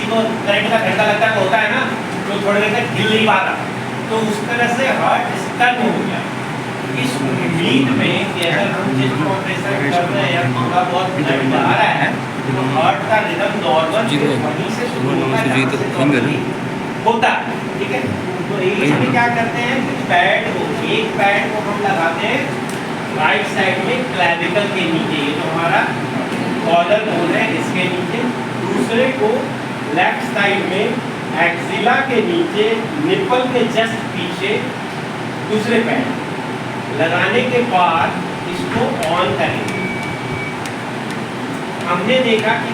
को करंट का झटका लगता है तो होता है ना, तो थोड़ी देर तक हिल नहीं पा रहा, तो उस तरह से हार्ट स्टन हो गया। इस उम्मीद में कि अगर हम चेस्ट कंप्रेशन कर रहे हैं या थोड़ा बहुत ब्लड जा रहा है तो हार्ट का रिदम नॉर्मल वहीं से शुरू होता है, ठीक है। तो इसमें क्या करते हैं कि पैड को, एक पैड को हम लगाते हैं राइट साइड में क्लैविकल के नीचे, ये जो हमारा कॉलर बोन है इसके नीचे, दूसरे को लेफ्ट साइड में एक्सिला के नीचे निपल के जस्ट पीछे दूसरे पैड लगाने के बाद इसको ऑन करेंगे। हमने देखा कि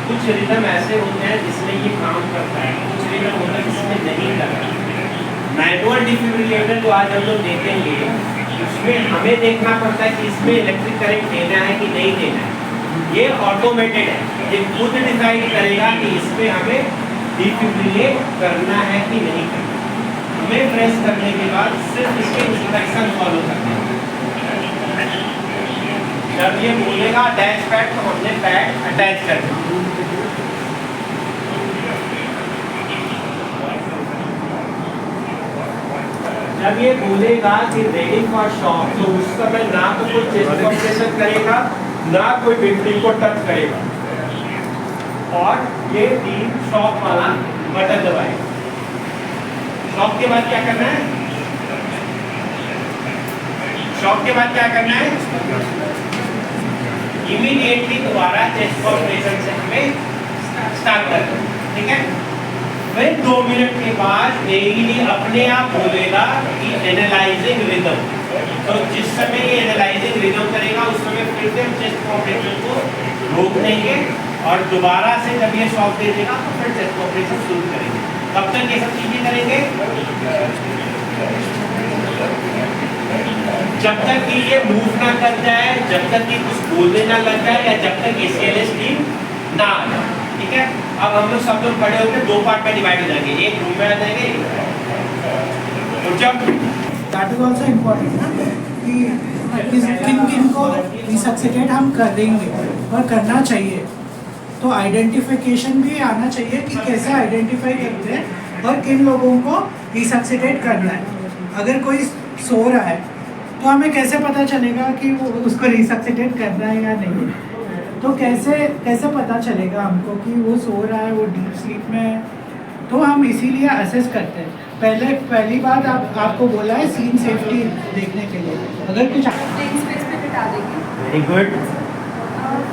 कुछ रिदम ऐसे होते हैं जिसमें ये काम करता है, कुछ रिदम होता है जिसमें नहीं करता। मैनुअल डिफिब्रिलेटर जो आज हम लोग देखेंगे उसमें हमें देखना पड़ता है कि इसमें इलेक्ट्रिक करंट देना है कि नहीं देना है। ये ऑटोमेटेड है, ये खुद डिसाइड करेगा कि इसमें हमें डिफिब्रिलेट करना है कि नहीं करना। हमें प्रेस करने के बाद सिर्फ इसके इंस्ट्रक्शन फॉलो करना है। जब ये बोलेगा अटैच पैड तो हमने पैड अटैच कर दिया। जब ये बोलेगा कि रेडी फॉर शॉक तो उस समय ना तो कोई चेस्ट कंप्रेशन करेगा ना कोई विक्टिम को टच करेगा, और ये टीम शॉक वाला बटन दबाएगा। शॉक के बाद क्या करना है? शॉक के बाद क्या करना है? इमीडिएटली दोबारा चेस्ट कंप्रेशन से हमें स्टार्ट करना है, ठीक है। फिर 2 मिनट के बाद डेली अपने आप बोलेगा कि एनालाइजिंग रिदम, तो जिस समय ये एनालाइजिंग रिदम करेगा उस समय फिर से हम चेस्ट कंप्रेशन को रोक देंगे और दोबारा से जब ये शॉक दे देगा तो फिर चेस्ट कंप्रेशन शुरू करेंगे। कब तक ये सब चीजें करेंगे? जब तक कि ये मूव ना कर जाए, जब तक कि कुछ बोलने ना लग जाए, या जब तक ACLS टीम ना आ जाए, ठीक है। अब हम लोग सब लोग बड़े होकर 2 पार्ट में डिवाइड हो जाएंगे, एक रूम में आ जाएंगे। तो जब दैट इज आल्सो इम्पोर्टेंट ना कि किन किन को रिसक्सिटेट हम कर देंगे और करना चाहिए, तो आइडेंटिफिकेशन भी आना चाहिए कि कैसे आइडेंटिफाई करते हैं और किन लोगों को रिसक्सिटेट करना है। अगर कोई सो रहा है तो हमें कैसे पता चलेगा कि वो उसको रिसक्सिटेट करना है या नहीं? तो कैसे पता चलेगा हमको कि वो सो रहा है, वो डीप स्लीप में है? तो हम इसीलिए असेस करते हैं। पहली बात आपको बोला है सीन सेफ्टी देखने के लिए, अगर कुछ वेरी गुड।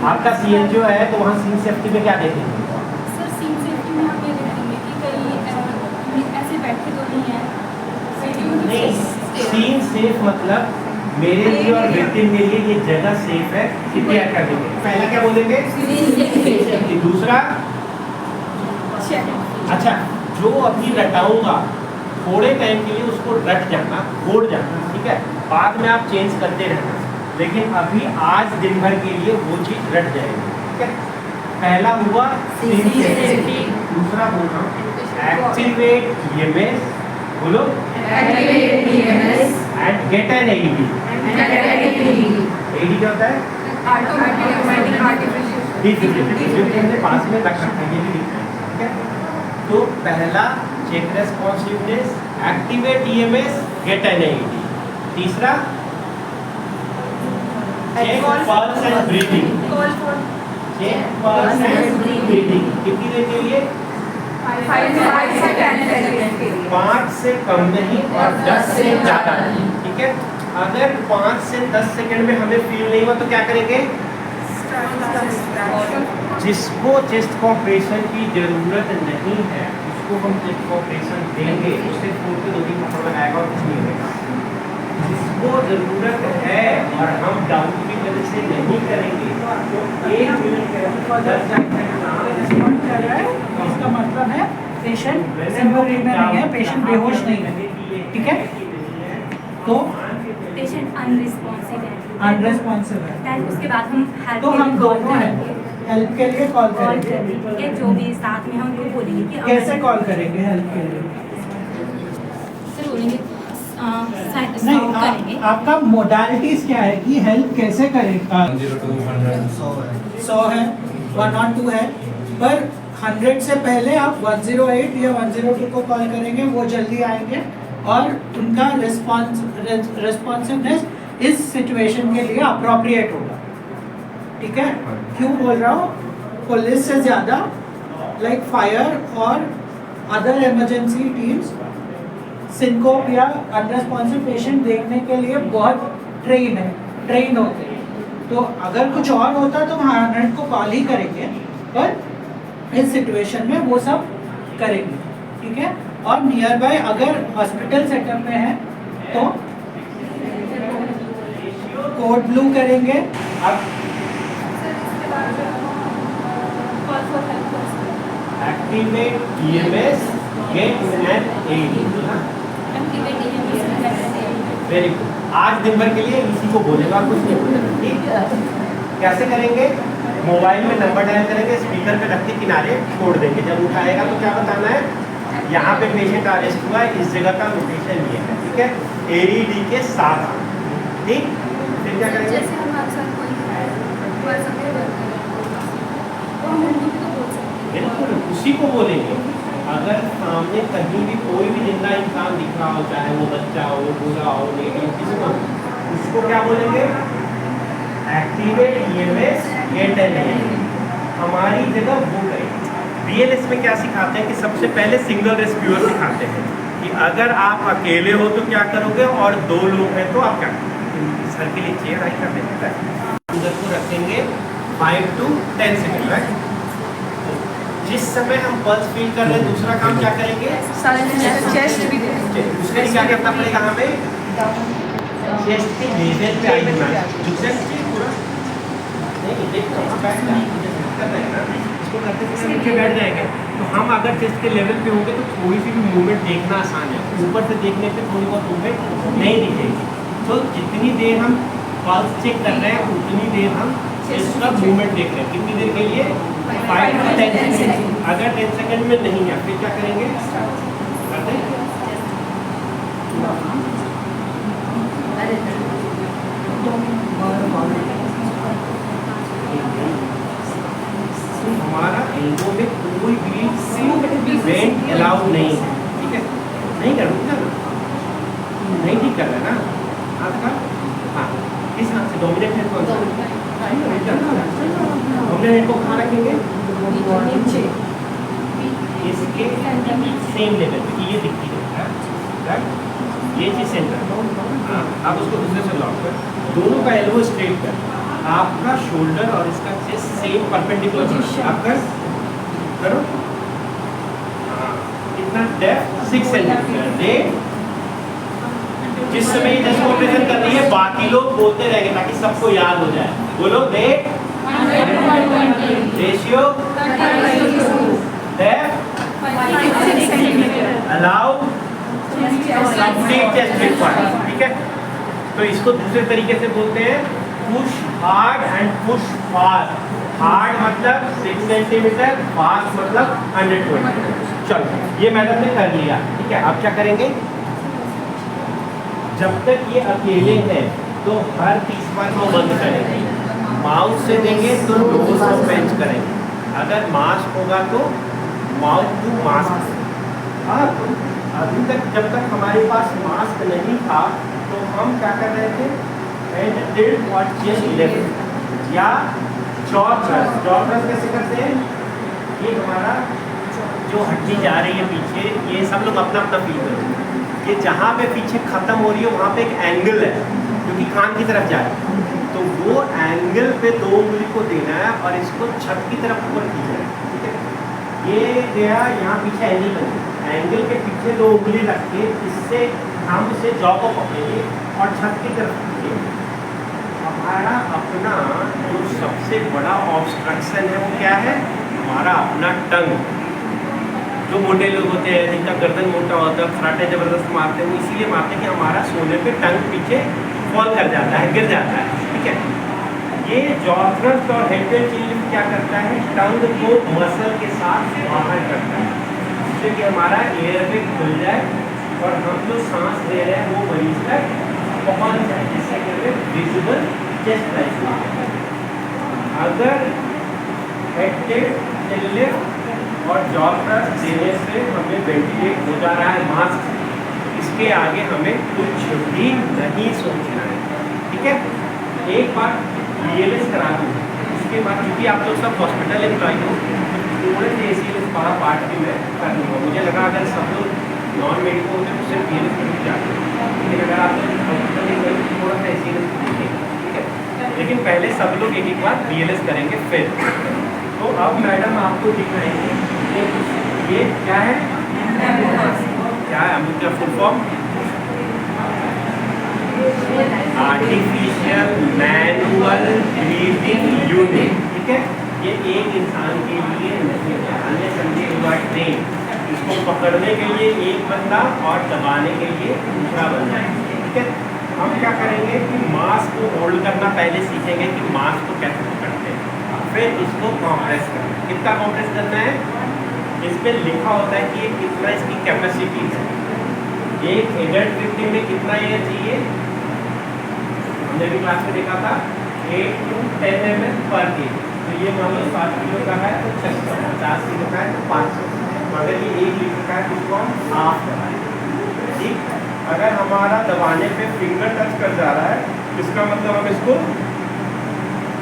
आपका सीएन जो है तो वहाँ सीन सेफ्टी में क्या देखेंगे? सर सीन सेफ्टी में हम ये देखेंगे कि कहीं ऐसे बैठे तो नहीं है। नहीं, सीन सेफ मतलब मेरे लिए और विक्टिम के लिए ये जगह सेफ है, क्लियर कर देंगे। पहला क्या बोलेंगे? दूसरा अच्छा, जो अभी रटाऊंगा थोड़े टाइम के लिए उसको रट जाना, छोड़ जाना, ठीक है। बाद में आप चेंज करते रहना, लेकिन अभी आज दिन भर के लिए वो चीज रट जाएगी, ठीक है। पहला हुआ सीन सेफ्टी, दूसरा होगा एक्टिवेट EMS, बोलो activate EMS and gate an AED। AED क्या होता है? ऑटोमेटिक आर्टिफिशियल पास में रख सकते हैं, ये भी लिखना है, ठीक है। तो पहला check responsiveness, activate EMS, get an AED। तीसरा check pulse and breathing, check pulse and breathing कितनी देर के लिए? 5 से 10 सेकंड के लिए, 5 से कम नहीं और 10 से ज़्यादा नहीं, ठीक है। अगर 5 से 10 सेकंड में हमें फील नहीं हुआ तो क्या करेंगे? जिसको चेस्ट कंप्रेशन की जरूरत नहीं है उसको हम चेस्ट कंप्रेशन देंगे, उससे फूल के 2-3 पकड़ लगाएगा और कुछ नहीं होगा। जिसको जरूरत है और हम डाउट की वजह से नहीं करेंगे तो 1 मिनट के अंदर 10 रिस्पॉन्ड कर रहा है, इसका मतलब है पेशेंट सिम्पल में नहीं है, पेशेंट बेहोश नहीं है, ठीक है। तो पेशेंट अनरिस्पॉन्सिव है, उसके बाद हम हेल्प तो हम दोनों हैं हेल्प के लिए कॉल करेंगे, ठीक है। जो भी साथ में हम उनको बोलेंगे कि कैसे कॉल करेंगे हेल्प के लिए? सर बोलेंगे नहीं करेंगे। आपका मोडालिटीज क्या है कि हेल्प कैसे करेगा? 100 है, 102 है, पर 100 से पहले आप 108 या 102 को कॉल करेंगे, वो जल्दी आएंगे और उनका रेस्पॉन्सिवनेस इस सिचुएशन के लिए अप्रोप्रिएट होगा। ठीक है, क्यों बोल रहा हूँ? पुलिस से ज़्यादा लाइक फायर और अदर इमरजेंसी टीम्स सिंकोप या अनरेस्पॉन्सिव पेशेंट देखने के लिए बहुत ट्रेन होते हैं। तो अगर कुछ और होता तो हम 100 को कॉल ही करेंगे, पर इस सिचुएशन में वो सब करेंगे। ठीक है, और नियर बाय अगर हॉस्पिटल सेटअप में है तो कोड ब्लू करेंगे। अब activate EMS get and AED। Very good. आज दिन भर के लिए इसी को बोलेगा, कुछ नहीं बोलेगा। ठीक, कैसे करेंगे? मोबाइल में नंबर डायल करेंगे, स्पीकर पे रख के किनारे छोड़ देंगे। जब उठाएगा तो क्या बताना है? यहाँ पे पेशेंट अरेस्ट हुआ है, इस जगह का लोकेशन ये है। ठीक है, AED के साथ। ठीक, फिर क्या करेंगे? जैसे हमारे साथ कोई है, हमारे साथ कोई वर्कर है, तो हम उनको भी तो बोल सकते हैं। बिल्कुल उसी को बोलेंगे। अगर सामने कहीं भी कोई भी जिंदा इंसान दिख रहा हो, चाहे वो बच्चा हो, बूढ़ा हो, लेकिन किसी को, उसको क्या बोलेंगे? Activate EMS get and AED। हमारी जगह वो करेंगे। BLS में क्या सिखाते हैं कि सबसे पहले सिंगल रेस्क्यूअर सिखाते हैं कि अगर आप अकेले हो तो क्या करोगे और 2 लोग हैं तो आप क्या करोगे? सर के लिए चेयर आई कर देते हैं, उधर को रखेंगे 5 to 10 सेकेंड। राइट, जिस समय हम पल्स फील कर रहे हैं, दूसरा काम क्या करेंगे? चेस्ट भी दूसरे क्या करना पड़ेगा हमें? चेस्ट के लेवल पे आई होना। दूसरा पूरा नहीं देखो, हम बैठ कर रहे हैं ना, इसको करते हुए नीचे बैठ जाएंगे। तो हम अगर चेस्ट के लेवल पे होंगे तो थोड़ी सी भी मूवमेंट देखना आसान है। ऊपर से देखने पे थोड़ी बहुत मूवमेंट नहीं दिखेगी। तो जितनी देर हम पल्स चेक कर रहे हैं उतनी देर हम चेस्ट का मूवमेंट देख रहे हैं। कितनी देर के लिए? 5 to 10 सेकेंड। अगर 10 सेकेंड में नहीं है फिर क्या करेंगे? करते हैं? हमारा एल्बो में कोई भी वेंट अलाउड नहीं है। ठीक है, नहीं कर रहा नहीं ठीक कर रहा है ना हाथ का। हाँ, इस हाथ से डोमिनेट हैंड कौन सा? डोमिनेट हैंड को कहाँ रखेंगे? नीचे, इसके सेम लेवल पे। ये दिखती है राइट, ये चीज सेंटर। हाँ, आप उसको दूसरे से लॉक कर, दोनों का एल्बो स्ट्रेट कर, आपका शोल्डर और इसका चेस्ट सेम परपेंडिकुलर। आप करो। हाँ, कितना डेप्थ? 6 सेंटीमीटर। दे जिस समय ये ऑपरेशन कर रही है बाकी लोग बोलते रहेंगे ताकि सबको याद हो जाए। बोलो the ratio depth allow complete chest required. ठीक है, तो इसको दूसरे तरीके से बोलते हैं push hard and push fast. Hard मतलब 6 सेंटीमीटर, फास्ट मतलब 120। चलो, ये मैडम ने कर लिया। ठीक है, अब क्या करेंगे? जब तक ये अकेले हैं तो हर 30 बार को बंद करेंगे। माउथ से देंगे तो नोज को बेंच करेंगे। अगर मास्क होगा तो माउथ टू मास्क। हाँ, तो अभी तक जब तक हमारे पास मास्क नहीं था तो हम क्या कर रहे थे? एंड टिल्ट और चेस्ट लेफ्ट या जॉ थ्रस्ट। जॉ थ्रस्ट कैसे करते हैं? ये हमारा जो हड्डी जा रही है पीछे, ये सब लोग अपना अपना फील करेंगे। ये जहाँ पे पीछे खत्म हो रही है वहाँ पे एक एंगल है क्योंकि कान की तरफ जा रही है, तो वो एंगल पे 2 उंगली को देना है और इसको छत की तरफ ऊपर खींचना है। ठीक है, ये गया यहाँ पीछे एंगल बनी, एंगल के पीछे 2 उंगली रख के इससे हम इसे जॉ को पकड़ेंगे और छत की तरफ खींचेंगे। हमारा अपना जो सबसे बड़ा ऑब्स्ट्रक्शन है वो क्या है? हमारा अपना टंग। जो मोटे लोग होते हैं जिनका गर्दन मोटा होता है, खराटे ज़बरदस्त मारते हैं, वो इसीलिए मारते हैं कि हमारा सोने पे टंग पीछे फॉल कर जाता है, गिर जाता है। ठीक है, ये जॉ थ्रस्ट और हेड चेंज क्या करता है? टंग को मसल के साथ बाहर करता है जिससे कि हमारा एयर वे खुल जाए और हम जो सांस ले रहे हैं वो मरीज तक पहुंच जाए, जिससे कहते हैं विजिबल चेस्ट राइज। अगर एक्टिव लिफ्ट और जॉ थ्रस्ट देने से हमें वेंटिलेट हो जा रहा है मास्क, इसके आगे हमें कुछ भी नहीं सोचना है, ठीक है। एक बार BLS करा दूँ, इसके बाद क्योंकि आप लोग सब हॉस्पिटल एम्प्लॉय हो, थोड़े से ACLS वाला पार्ट भी मैं कर लूँगा। मुझे लगा अगर सब लोग नॉन मेडिकल होते तो सिर्फ BLS कर जाते, लेकिन अगर आप लोग हॉस्पिटल एम्प्लॉय तो थोड़ा सा ACLS देखेंगे, ठीक है। लेकिन पहले सब लोग एक बार BLS करेंगे फिर। तो अब मैडम आपको दिखाएंगे ये क्या है, क्या है अमृत का full form? Artificial manual breathing unit, ठीक है। ये एक इंसान के लिए नहीं है, अन्य समझे नहीं। इसको पकड़ने के लिए एक बंदा और दबाने के लिए दूसरा बंदा, ठीक है। हम क्या करेंगे कि मास्क को होल्ड करना पहले सीखेंगे कि मास्क को कैसे पकड़ते हैं, फिर इसको कॉम्प्रेस करना है। कितना कॉम्प्रेस करना है, इस पर लिखा होता है कि ये कितना इसकी कैपेसिटी है। एक एडल्ट व्यक्ति में कितना एयर चाहिए, हमने भी क्लास में देखा था 8 to 10 ml पर डे। तो ये मान लो 7 किलो का है तो 600, 50 किलो का है तो 500, मगर ये 1 लीटर का है तो इसको हम हाफ दबाएं, ठीक। अगर हमारा दबाने पे फिंगर टच कर जा रहा है इसका मतलब हम इसको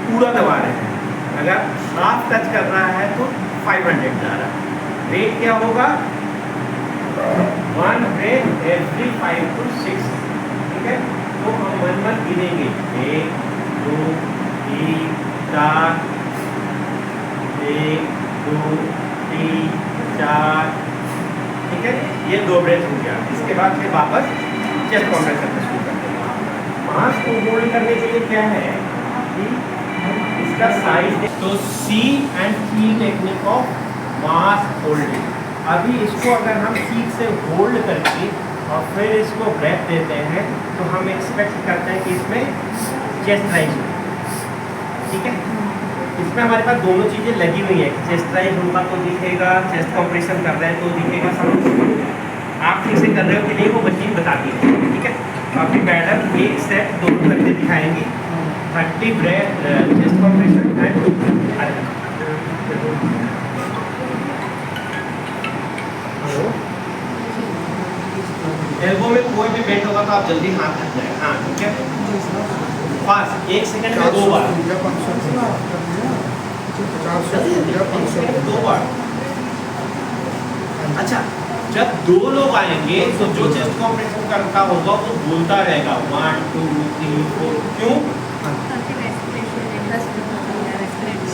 पूरा दबा रहे हैं। अगर हाफ टच कर रहा है तो 500 जा रहा है। रेट क्या होगा, 1 breath every 5 to 6, ठीक है। तो हम 1 गिनेंगे, 1 2 3 4, 1 2 3 4, ठीक है। ये 2 ब्रेथ हो गया। इसके बाद फिर वापस चेस्ट कॉम्प्रेस करना शुरू करते हैं। मास्क को होल्ड करने के लिए क्या है कि इसका साइज, तो C and E technique of mask holding. अभी इसको अगर हम ठीक से होल्ड करके और फिर इसको ब्रेथ देते हैं तो हम एक्सपेक्ट करते हैं कि इसमें चेस्ट राइज हो, ठीक है। इसमें हमारे पास दोनों चीज़ें लगी हुई है, चेस्ट राइज होगा तो दिखेगा, चेस्ट कॉम्प्रेशन कर रहे हैं तो दिखेगा, सब आप ठीक से कर रहे हो कि नहीं वो मशीन बताती है, ठीक है। तो अभी मैडम एक सेट दोनों करके दिखाएंगी, 30 breath chest compression and elbow में कोई भी बेंड होगा तो आप जल्दी हाथ रख जाए, हाँ ठीक है। फास्ट 1 सेकंड में 2 बार, 2 बार। अच्छा, जब 2 लोग आएंगे तो जो चेस्ट कॉम्प्रेशन करता होगा वो बोलता रहेगा 1 2 3 4, क्यों?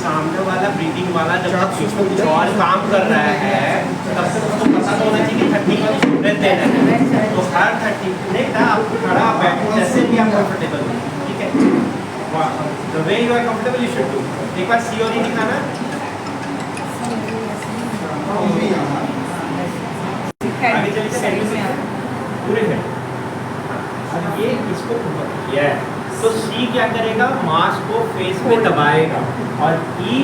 सामने वाला ब्रीदिंग वाला जब तक कुछ और काम कर रहा है तब तक उसको पता तो होना चाहिए कि 30 का ब्रेथ देना है। तो हर 30 नहीं था, आप खड़ा बैठो जैसे भी आप कंफर्टेबल हो, ठीक है। वाह, the way you are comfortable you should do. एक बार सी और ई दिखाना, आगे चलिए पूरे में। अब ये इसको किया है तो सी क्या करेगा, मास्क को फेस में दबाएगा और ई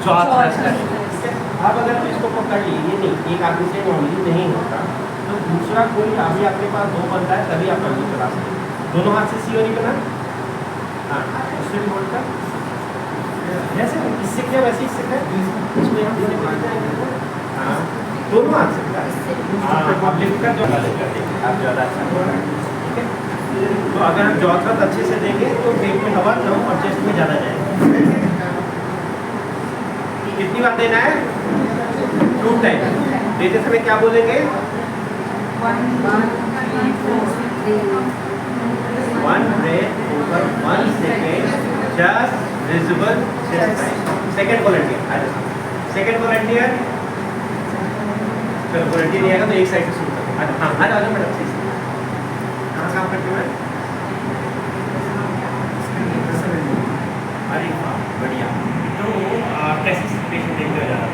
जॉ थ्रस्ट करेगा, ठीक है। अब अगर तो इसको पकड़ लिए, ये नहीं, एक आदमी से नॉर्मली नहीं होता तो दूसरा कोई अभी आपके पास 2 बनता है तभी आप कंट्रोल चला सकते हैं। दोनों हाथ से सी और ई करना, हाँ उससे भी बोलता जैसे इससे क्या वैसे इससे क्या इसमें हम हाँ दोनों हाथ से, हाँ आप लिफ्ट कर जो आप ज़्यादा अच्छा हो रहा है, ठीक है। तो अगर हम जॉ थ्रस्ट अच्छे से देंगे तो पेट में हवा कम और चेस्ट में ज़्यादा जाएगा। कितनी बार देना है, 2 टाइम। देते समय क्या बोलेंगे, 1 breath over 1 second, just visible chest rise। Second volunteer, second volunteer, चलो वॉलंटियर नहीं आएगा तो एक साइड से शुरू करो। हाँ आ जाओ मैडम, ठीक है। कहाँ काम करते हो? अरे वाह बढ़िया। तो कैसे पेशेंट देखते हो ज़्यादा?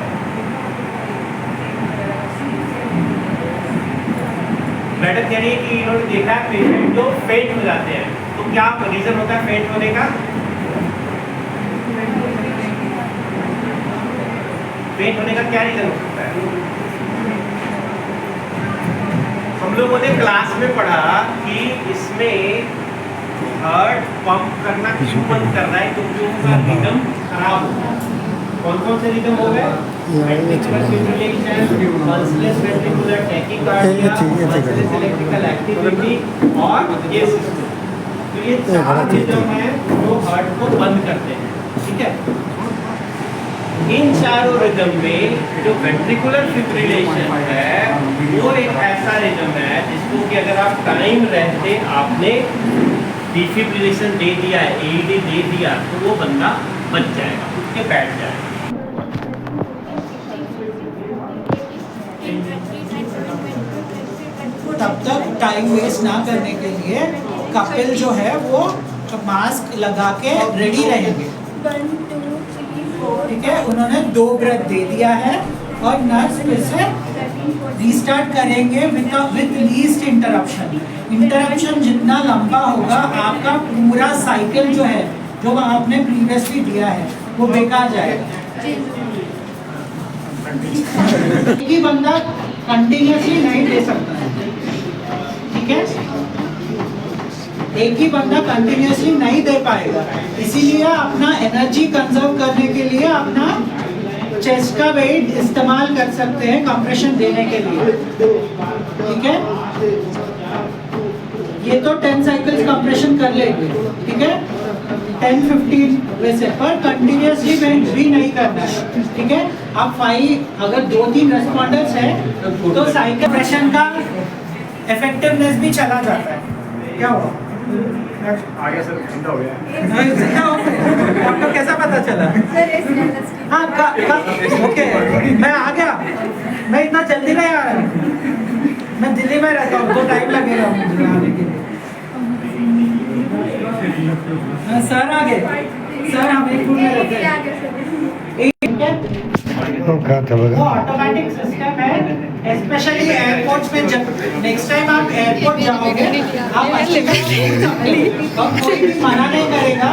मैडम कह रही है कि इन्होंने देखा है पेशेंट जो फेंट हो जाते हैं, तो क्या रीज़न होता है फेंट होने का? फेंट होने का क्या रीज़न हो सकता है? हम लोगों ने क्लास में पढ़ा कि इसमें हार्ट पंप करना क्यों बंद कर रहा है, क्योंकि उनका रिदम खराब हो गया। कौन कौन से रिदम हो गए? Ventricular fibrillation, pulseless ventricular tachycardia, pulseless electrical activity और ये सिस्टम। तो ये 4 रिदम है जो हार्ट को बंद करते हैं, ठीक है। इन चारों रिदम में जो वेंट्रिकुलर फिब्रिलेशन है वो एक ऐसा रिदम है जिसको कि अगर आप टाइम रहते आपने डिफिब्रिलेशन दे दिया है, एईडी दे दिया, तो वो बंदा बच जाएगा, उठ के बैठ जाएगा। तब तक टाइम वेस्ट ना करने के लिए कपिल जो है वो मास्क लगा के रेडी रहेंगे, 1 2 3 4 ठीक है। उन्होंने 2 ब्रेथ दे दिया है और नर्स फिर से रीस्टार्ट करेंगे विद लीस्ट इंटरप्शन। इंटरप्शन जितना लंबा होगा आपका पूरा साइकिल जो है जो आपने प्रीवियसली दिया है वो बेकार जाएगा। एक ही बंदा कंटिन्यूसली नहीं दे सकता है, ठीक है। एक ही बंदा कंटिन्यूसली नहीं दे पाएगा, इसीलिए अपना एनर्जी कंजर्व करने के लिए अपना चेस्ट का वेट इस्तेमाल कर सकते हैं कंप्रेशन देने के लिए, ठीक है। ये तो 10 साइकिल्स कंप्रेशन कर लेंगे, ठीक है, 10-15 वैसे, पर कंटिन्यूसली भी नहीं करना है, ठीक है। अब 5 अगर 2-3 रेस्पॉन्डर्स है तो साइकिल कंप्रेशन का इफेक्टिवनेस भी चला जाता है। क्या हुआ? आ गया सर, ठंडा हो गया। आपको कैसा पता चला? हाँ ओके, मैं आ गया। मैं इतना जल्दी नहीं आ रहा, मैं दिल्ली में रहता हूँ तो टाइम लगेगा मुझे आने के लिए। सर आ गए, सर हम एक रूम में रहते हैं। वो ऑटोमेटिक सिस्टम है, स्पेशली एयरपोर्ट्स में। जब नेक्स्ट टाइम आप एयरपोर्ट जाओगे आप अच्छे कोई भी मना नहीं करेगा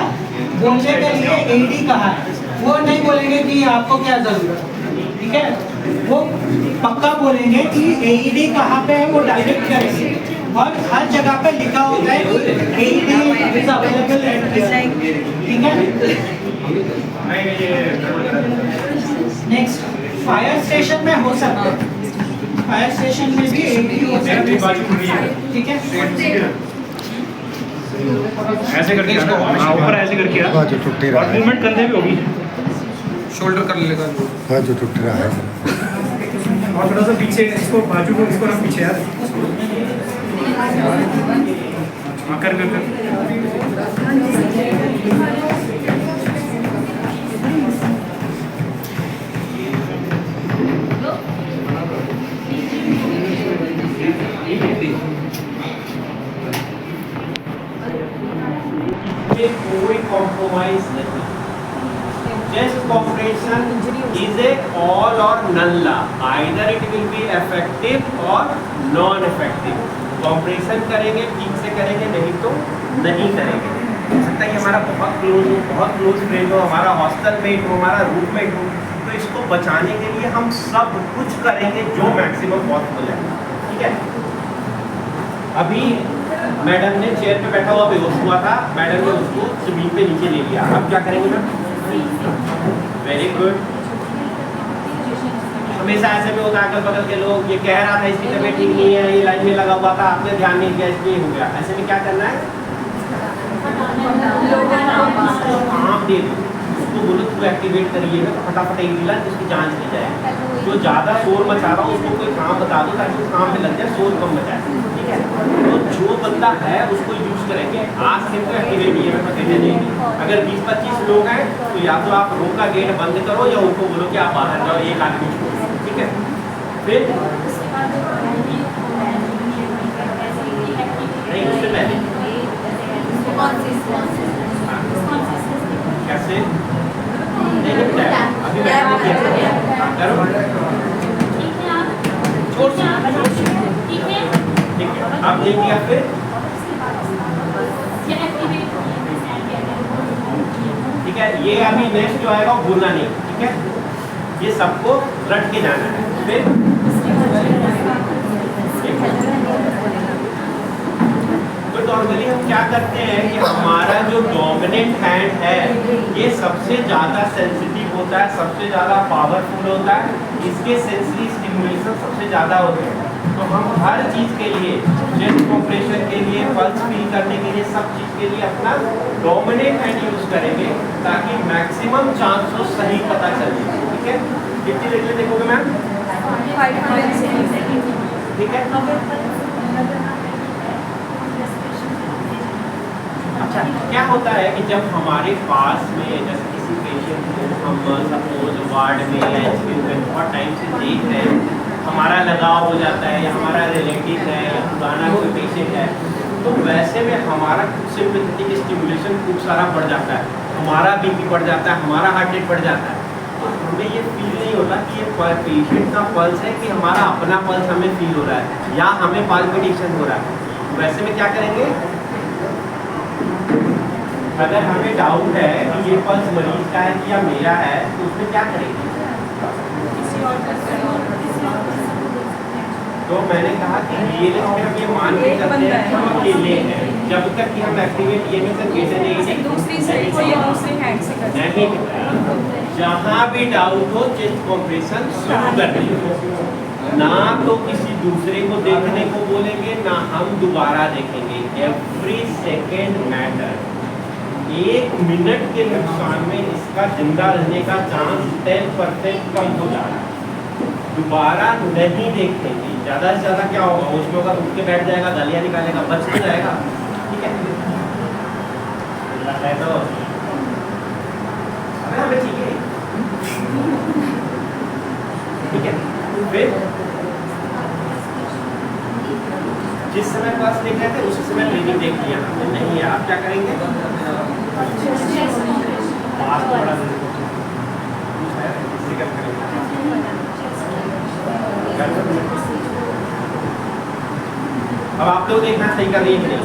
बोलने के लिए एडी कहा है, वो नहीं बोलेंगे कि आपको क्या जरूरत है, ठीक है। वो पक्का बोलेंगे कि एईडी कहाँ पे है, वो डायरेक्ट करेंगे और हर जगह पे लिखा होता है कि AED is available at here, ठीक है। नेक्स्ट फायर स्टेशन में हो सकता है, फायर स्टेशन में भी एईडी हो सकता है, ठीक है। ऐसे करके ऊपर ऐसे करके जो टूटी रहा और है, मूवमेंट कंधे भी होगी, शोल्डर कर लेगा हाँ जो टूट रहा है। और थोड़ा सा पीछे इसको, बाजू को इसको रख पीछे यार, हाँ कर कर कर। कोई कॉम्प्रोमाइज नहीं, chest compression is a all और none law, either it will be effective और नॉन इफेक्टिव। कॉम्प्रेशन करेंगे ठीक से करेंगे, नहीं तो नहीं करेंगे। हो सकता है कि हमारा बहुत क्लोज फ्रेंड हो, हमारा हॉस्टल मेट हो, हमारा रूममेट हो, तो इसको बचाने के लिए हम सब कुछ करेंगे जो मैक्सिमम पॉसिबल है, ठीक है। अभी मैडम ने चेयर पे बैठा हुआ बेहोश हुआ था, मैडम ने उसको जमीन पे नीचे ले लिया। अब क्या करेंगे मैम? Very good. हमेशा ऐसे में होता है, अगल बगल के लोग ये कह रहा था इसकी तबीयत ठीक नहीं है, ये लाइन में लगा हुआ था, आपने ध्यान नहीं दिया इसलिए हो गया। ऐसे में क्या करना है? काम दे दो उसको, बोलो तू एक्टिवेट करिएगा, तो फटाफट एक मिला उसकी जांच की जाए। जो ज़्यादा शोर मचा रहा हो उसको कोई काम बता दो ताकि उस काम पे लग जाए, शोर कम मचाए, ठीक है। तो जो बंदा है उसको यूज करेंगे। आज से तो एक्टिवेट नहीं है, मैं कहने देंगे। अगर 20-25 लोग हैं तो या तो आप रूम का गेट बंद करो या उनको बोलो कि आप बाहर जाओ, एक आदमी छोड़ो, ठीक है। फिर नहीं, उससे पहले कैसे अभी मैं करो ठीक है। अब दे दिया, फिर ठीक है। ये अभी नेक्स्ट जो आएगा वो भूलना नहीं, ठीक है। ये सबको रट के जाना है। फिर नॉर्मली हम क्या करते हैं कि हमारा जो डोमिनेंट हैंड है ये सबसे ज़्यादा सेंसिटिव होता है, सबसे ज़्यादा पावरफुल होता है, इसके सेंसरी स्टिमुलेशन सबसे ज़्यादा होते हैं। तो हम हर चीज़ के लिए, चेस्ट कंप्रेशन के लिए, पल्स फील करने के लिए, सब चीज़ के लिए अपना डोमिनेंट हैंड यूज़ करेंगे ताकि मैक्सिमम चांस हो सही पता चले। ठीक है, कितनी देर में देखोगे मैम? 500 सेकंड। ठीक है। अच्छा, क्या होता है कि जब हमारे पास में जैसे किसी पेशेंट को हम सपोज वार्ड में या एचपीयू में बहुत टाइम से देख रहे हैं, हमारा लगाव हो जाता है या हमारा रिलेटिव है या पुराना कोई पेशेंट है, तो वैसे में हमारा सिम्पैथेटिक स्टिमुलेशन खूब सारा बढ़ जाता है, हमारा बीपी बढ़ जाता है, हमारा हार्ट रेट बढ़ जाता है। तो हमें ये फील नहीं होता कि ये पेशेंट का पल्स है कि हमारा अपना पल्स हमें फील हो रहा है या हमें पाल्पिटेशन हो रहा है। वैसे में क्या करेंगे, अगर हमें डाउट है कि ये पल्स मरीज का है या मेरा है तो उसमें क्या करेंगे? तो मैंने कहा कि ये हम ये मान के चलते हैं हम अकेले हैं, जब तक कि हम एक्टिवेट ये नहीं करके नहीं दूसरी साइड को या दूसरे हैंड से करते हैं। नहीं, जहाँ भी डाउट हो चेस्ट कंप्रेशन शुरू कर देंगे, ना तो किसी दूसरे को देखने को बोलेंगे ना हम दोबारा देखेंगे। Every second matter. 1 मिनट के नुकसान में इसका जिंदा रहने का चांस 10% कम हो जा रहा है। दोबारा नहीं देखेंगे, ज़्यादा से ज़्यादा क्या होगा, उसमें होगा उठ के बैठ जाएगा, गालियाँ निकालेगा, बच नहीं जाएगा। ठीक है, तो हमें चाहिए। ठीक है, फिर जिस समय पास देख रहे थे उसी समय ब्रीदिंग देख लिया हमने। नहीं है, आप क्या करेंगे? अब आप लोग देखना सही कर रही है कि नहीं।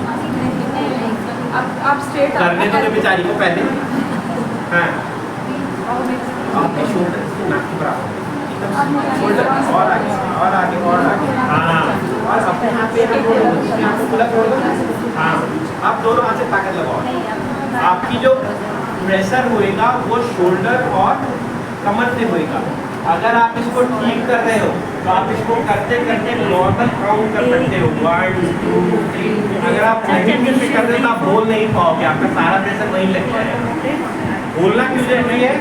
आप स्ट्रेट करने दो बेचारी को पहले। हाँ, आपके शोल्डर से नाक के बराबर, शोल्डर और आगे और आगे और आगे। हाँ, और अपने हाथ पे यहाँ पे खुला छोड़ दो। हाँ, आप दोनों हाथ से ताकत लगाओ। आपकी जो प्रेशर होएगा वो शोल्डर और कमर से होएगा। अगर आप इसको ठीक कर रहे हो तो आप इसको करते करते नॉर्मल काउंट कर सकते हो, 1 2 3। अगर आप नहीं से कर रहे हो तो आप बोल नहीं पाओगे, आपका सारा प्रेशर वहीं लग जाएगा। बोलना क्यों जरूरी है?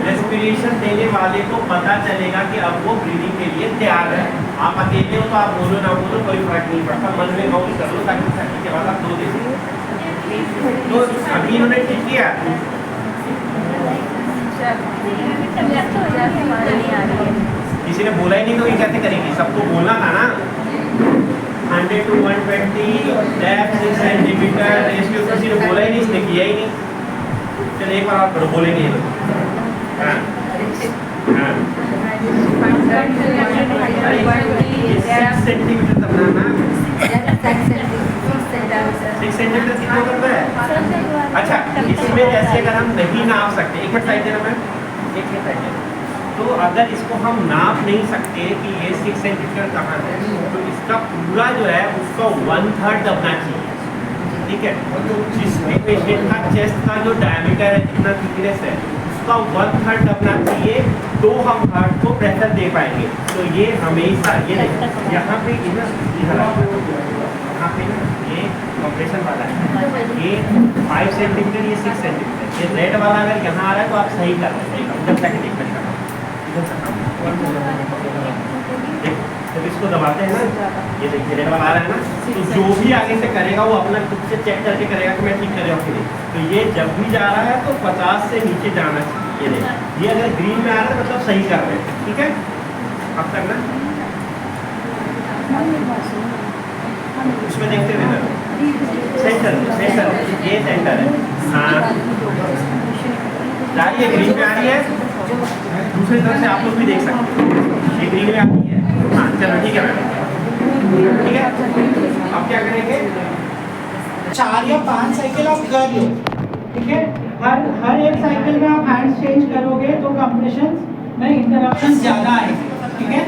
रेस्पिरेशन देने वाले को पता चलेगा कि अब वो ब्रीदिंग के लिए तैयार है। आप अकेले हो तो आप बोलो ना बोलो कोई फर्क नहीं पड़ता, मन में काउंट कर लो ताकि सर्दी के बाद आप 2 दे सको। तो अभी इन्होंने ठीक किया। किसी ने बोला ही नहीं तो ये कैसे करेंगे? सबको बोलना था ना। 100 to 120 डेप्थ 6 सेंटीमीटर रेशियो, किसी ने बोला ही नहीं, इसने किया ही नहीं। चलिए एक बार आप बोलेंगे। हाँ हाँ, 6 सेंटीमीटर तक ना, 6 सेंटीमीटर कितना करता है? अच्छा, इसमें जैसे अगर हम नहीं नाप सकते, एक मिनट साइड देना मैम, एक मिनट साइड देना। तो अगर इसको हम नाप नहीं सकते कि ये 6 सेंटीमीटर कहाँ है, तो इसका पूरा जो है उसका 1/3 दबना चाहिए। ठीक है, तो जिसमें पेशेंट का चेस्ट का जो डायमीटर है, जितना थिकनेस है, उसका 1/3 दबना चाहिए, तो हम हार्ट को प्रेशर दे पाएंगे। तो ये हमेशा ये यहाँ पे यहाँ पे ये कंप्रेशन वाला है, ये 5 सेंटीमीटर, ये 6 सेंटीमीटर। ये रेड वाला अगर यहाँ आ रहा है तो आप सही कर रहे हैं, एकदम सेकंड कर रहा जब इसको दबाते हैं ना, ये देखिए रेड वाला आ रहा है ना, तो जो भी आगे से करेगा वो अपना खुद से चेक करके करेगा कि मैं ठीक कर रहा हूँ कि नहीं। तो ये जब भी जा रहा है तो 50 से नीचे जाना चाहिए। ये देखिए, ये अगर ग्रीन में आ रहा है मतलब सही कर रहे हैं। ठीक है, अब करना उसमें देखते हुए सेंटर सेंटर, ये सेंटर है। हाँ, ये ग्रीन में आ रही है, दूसरी तरफ से आप लोग भी देख सकते हो, ये ग्रीन में आ रही है। हाँ चलो ठीक है मैम, ठीक है। अब क्या करेंगे? 4 या 5 साइकिल आप कर लो। ठीक है, हर एक साइकिल में आप हैंड्स चेंज करोगे तो कंप्रेशन में इंटरप्शन ज़्यादा आएंगे। ठीक है,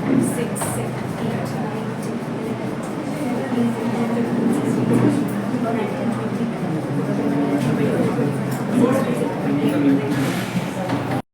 6, 7, 8, 9, 10, 11, 12, 13, 14, 15, 16, 17, 18, 19,